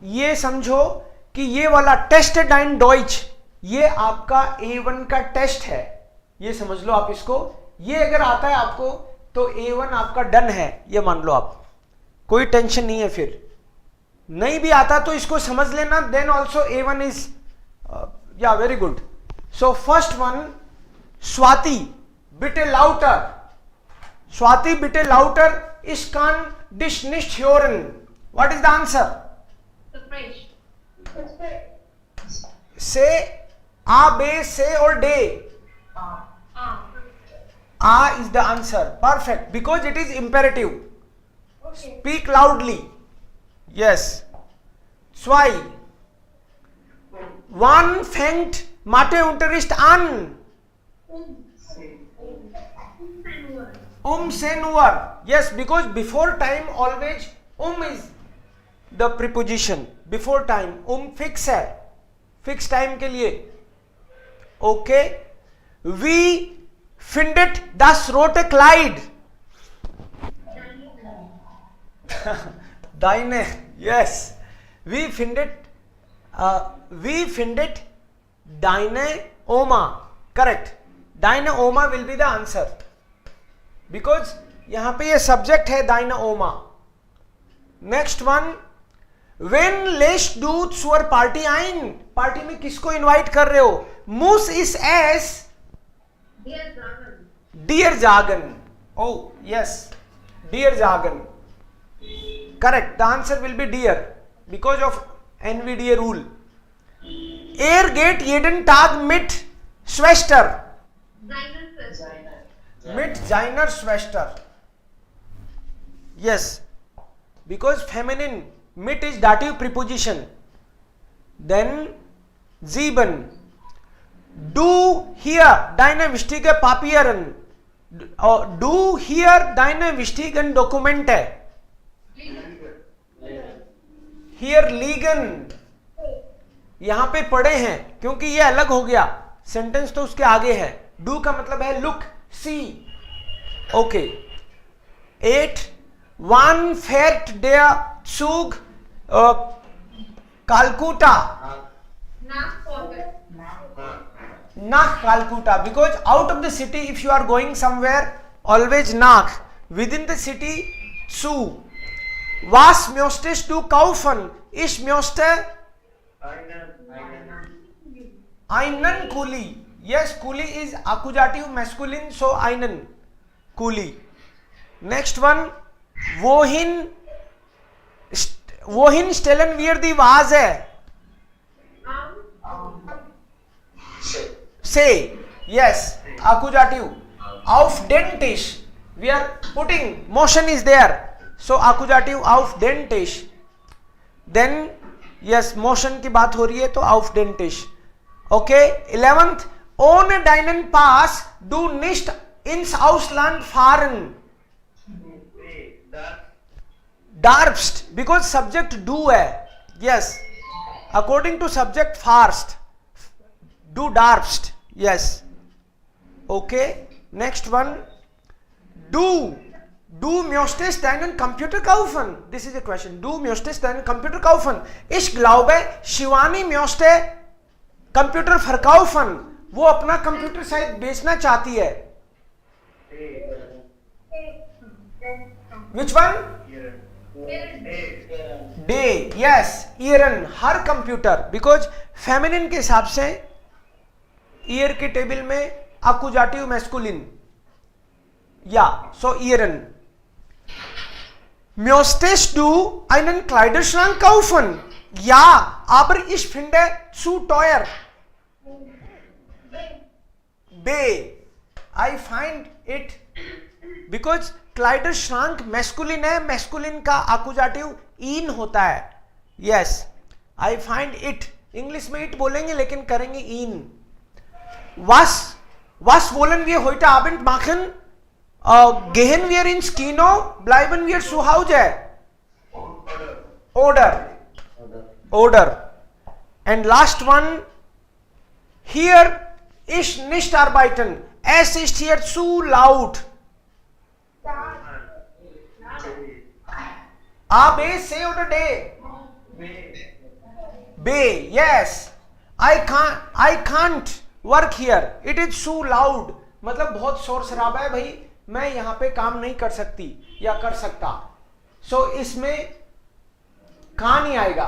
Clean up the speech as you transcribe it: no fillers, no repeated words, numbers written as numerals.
ये समझो कि ये वाला टेस्ट डाइन डॉइच ये आपका A1 का टेस्ट है, ये समझ लो आप इसको। ये अगर आता है आपको तो A1 आपका डन है, ये मान लो आप, कोई टेंशन नहीं है। फिर नहीं भी आता तो इसको समझ लेना, देन ऑल्सो A1 इज या very good. So first one, स्वाति बिटे लाउटर, स्वाति बिटे लाउटर, ich kann dich nicht hören. What is the answer? Say a, be, say or day. A is the answer. Perfect. Because it is imperative. Speak loudly. Yes. Zwei. Wann fängt Matheunterricht an? Se nur. Yes, because before time always is the preposition. Before time fix है, fix time के लिए. Okay. We findet das rote Kleid. Deine. Yes. We findet deine Oma. Correct. Deine Oma will be the answer. Because यहां पे ये subject है दाइना ओमा। Next one, when लेस्ट do सुअर party आइन, पार्टी में किसको इनवाइट कर रहे हो? मूस इस एस डियर जागन। ओ यस, डियर जागन, correct. The answer will be डियर बिकॉज ऑफ एनवीडीए रूल। एयर गेट येडन टाग मिट स्वेस्टर, mit seiner Schwester. Yes, because feminine mit is dative preposition. Then sieben, du hier deine wichtige Papieren, du hier deine wichtigen Dokumente. Here liegen, यहां पे पड़े हैं क्योंकि ये अलग हो गया, सेंटेंस तो उसके आगे है। डू का मतलब है look, see. Okay. 8. Wann fährt der Zug Calcutta? Nach Calcutta. Because out of the city, if you are going somewhere, always nach. Within the city, zu. Was möchtest du kaufen? Ich möchte einen Kuli. Yes, Kuli is accusative masculine, so einen, Kuli. Next one, wohin stellen wir die Vase? Say, yes, accusative. Auf den Tisch, we are putting, motion is there, so accusative auf den Tisch. Then, yes, motion की बात हो रही है तो auf den Tisch. Okay, 11th, ohne deinen Pass du nicht ins Ausland fahren. Darfst, because subject do है. Yes, according to subject fast, du darfst. Yes. Okay, next one, du möchtest deinen Computer kaufen. This is a question. Du möchtest deinen Computer kaufen. Ich glaube, Shivani möchte Computer verkaufen. वो अपना computer शायद बेचना चाहती है। Which one? डे, yes, ईयरन, हर computer, because feminine के हिसाब से ईयर के टेबल में अकुजाटिव मैस्कुलिन, या सो ईयरन। Möchtest du einen Kleiderschrank kaufen? Ja, aber ich finde zu teuer. B. I find it because Kleiderschrank masculine है, masculine का accusative in होता है। Yes, I find it, English में it बोलेंगे लेकिन करेंगे in। Was wollen wir heute Abend machen? Gehen wir ins Kino? Bleiben wir zu Hause? Oder. And last one, hier ist nicht arbeiten. Es ist hier zu laut. A, B, C oder D? बे, yes. I can't work here, it is so loud, मतलब बहुत शोर शराबा है भाई, मैं यहां पे काम नहीं कर सकती या कर सकता। सो इसमें कहां नहीं आएगा,